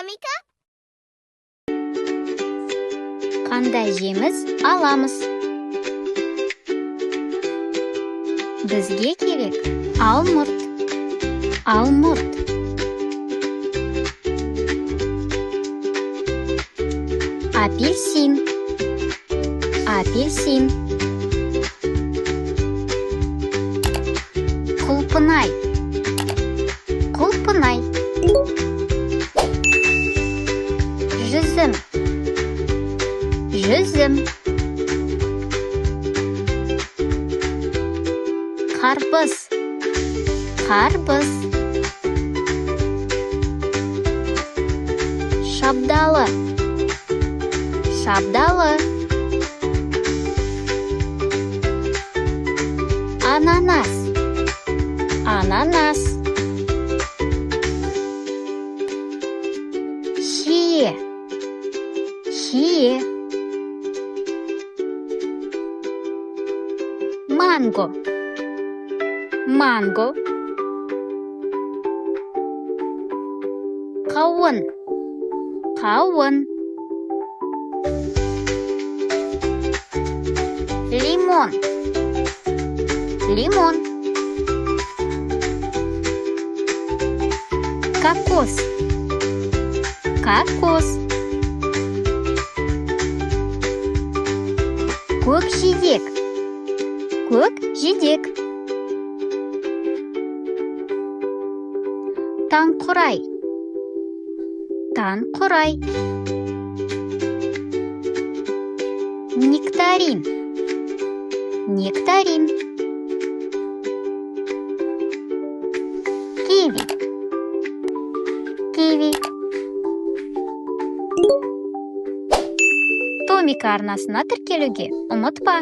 Томика? Қандай жеміс аламыз? Бізге керек алмұрт. Алмұрт. Апельсин. Апельсин. Құлпынай. Құлпынай. Жүзім. Жүзім. Қарбыз. Қарбыз. Шабдалы. Шабдалы. Ананас. Ананас. Шие. Шие. Манго. Манго. Қауын. Қауын. Лимон. Лимон. Кокос. Кокос. Көкжидек. Көкжидек. Таңқурай. Таңқурай. Нектарин. Нектарин. Киви. Киви. Томика арнасына тіркелуге ұмытпа.